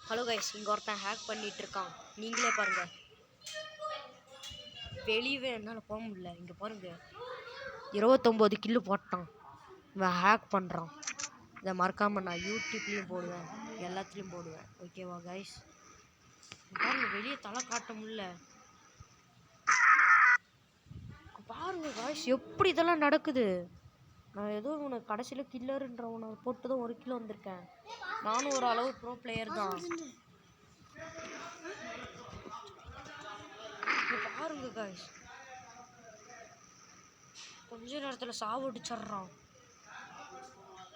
Hello guys, இங்கே ஒருத்தன் hack பண்ணிட்டு இருக்கான். நீங்களே பாருங்க. வெளியவே என்னால் போக முடியல. இங்கே பாருங்க, 29 கில்லு போட்டான். இவன் ஹேக் பண்ணுறான். இதை மறக்காமல் நான் யூடியூப்லேயும் போடுவேன், எல்லாத்துலேயும் போடுவேன். ஓகேவா கைஸ்? பாருங்க, வெளியே தலை காட்ட முடியல. பாருங்க கைஸ், எப்படி இதெல்லாம் நடக்குது. நான் ஏதோ உனக்கு கடைசியில் கில்லருன்றவனை போட்டு தான் 1 கிலோ வந்திருக்கேன். நானும் ஒரு அளவு ப்ரோ பிளேயர் தான். பாருங்க கைஸ், கொஞ்ச நேரத்தில் சாவடிச்சிட்றான்.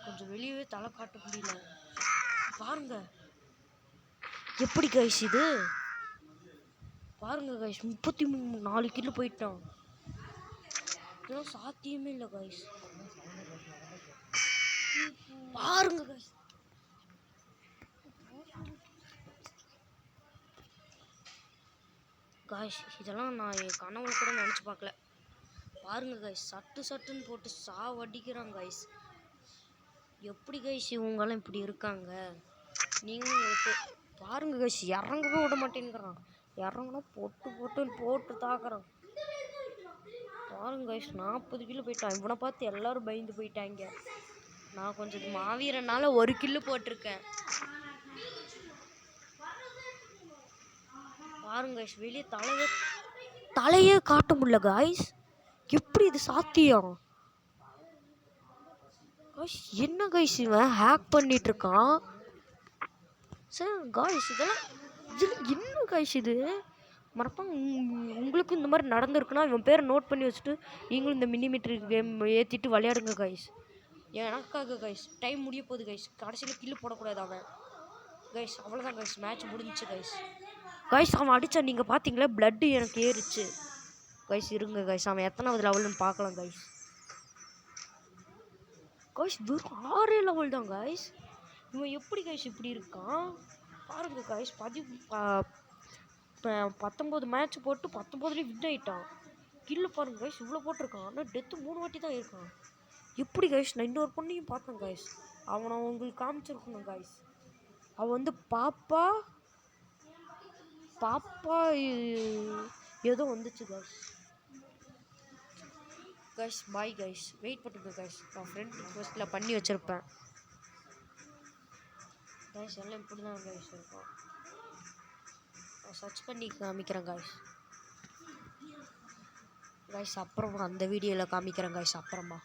கொஞ்சம் வெளியவே தலை காட்ட முடியல. பாருங்க எப்படி கைஸ் இது. பாருங்க கைஸ், 34 கிலோ போயிட்டான். இதெல்லாம் சாத்தியமே இல்லை கைஸ். பாருங்க கைஸ், கைஸ் இதெல்லாம் நான் என் கனவுல கூட நினச்சி பார்க்கல. பாருங்க கைஸ், சட்டுன்னு போட்டு சாவடிக்கிறான் கைஸ். எப்படி கைஸ் இவங்கெல்லாம் இப்படி இருக்காங்க? நீங்களும் உங்களுக்கு பாருங்க கைஸ், இறங்கவே விட மாட்டேங்கிறான். இறங்குனா போட்டு தாக்குறான். பாருங்க கைஸ், 40 கிலோ போயிட்டான். இவனை பார்த்து எல்லாரும் பயந்து போயிட்டாங்க. நான் கொஞ்சம் மாவீரனால 1 கில்லு போட்டிருக்கேன். பாருங்க கைஸ், வெளியே தலையே காட்ட முடியல கைஸ். எப்படி இது சாத்தியம்? கைஸ் என்ன கைஸ், இவன் ஹேக் பண்ணிட்டு இருக்கான். சரி கைஸ், இதெல்லாம் என்ன கைஸ் இது? மறப்பாங்க. உங்களுக்கு இந்த மாதிரி நடந்திருக்குன்னா இவன் பேரை நோட் பண்ணி வச்சுட்டு நீங்களும் இந்த மினிமீட்டர் கேம் ஏற்றிட்டு விளையாடுங்க கைஸ். எனக்காக கைஸ், டைம் முடிய போகுது கைஸ். கடைசியில் கில்லு போடக்கூடாது அவன். கைஸ் அவ்வளோதான் கைஸ், மேட்ச் முடிஞ்சிச்சு கைஸ். கைஸ் அவன் அடித்தான், நீங்கள் பார்த்தீங்களா? பிளட்டு எனக்கு ஏறிச்சு கைஸ். இருங்க கைஸ், அவன் எத்தனாவது லெவல்னு பார்க்கலாம் கைஸ். கைஸ் வெறும் 6 லெவல் தான் கைஸ். இவன் எப்படி கைஸ் இப்படி இருக்கான்? பாருங்க கைஸ், 19 மேட்ச் போட்டு 19லேயும் வின் ஆகிட்டான். கில்லு பாருங்க கைஸ், இவ்வளோ போட்டிருக்கான். ஆனால் டெத்து 3 வாட்டி தான் இருக்கான். எப்படி கைஸ்? நான் இன்னொரு பொண்ணையும் பார்த்தேன் கைஸ். அவனை உங்களுக்கு காமிச்சிருக்கணும் கைஸ். அவன் வந்து பாப்பா ஏதோ வந்துச்சு guys. Guys bye guys, wait பண்ணுங்க கைஸ். நான் ஃப்ரெண்ட் ரிக்வெஸ்ட்டில் பண்ணி வச்சுருப்பேன் கைஸ். எல்லாம் இப்படி தான் கைஸ் இருக்கும். நான் சர்ச் பண்ணி காமிக்கிறேன் கைஸ். அப்புறமா அந்த வீடியோவில் காமிக்கிறேன் கைஸ். அப்புறமா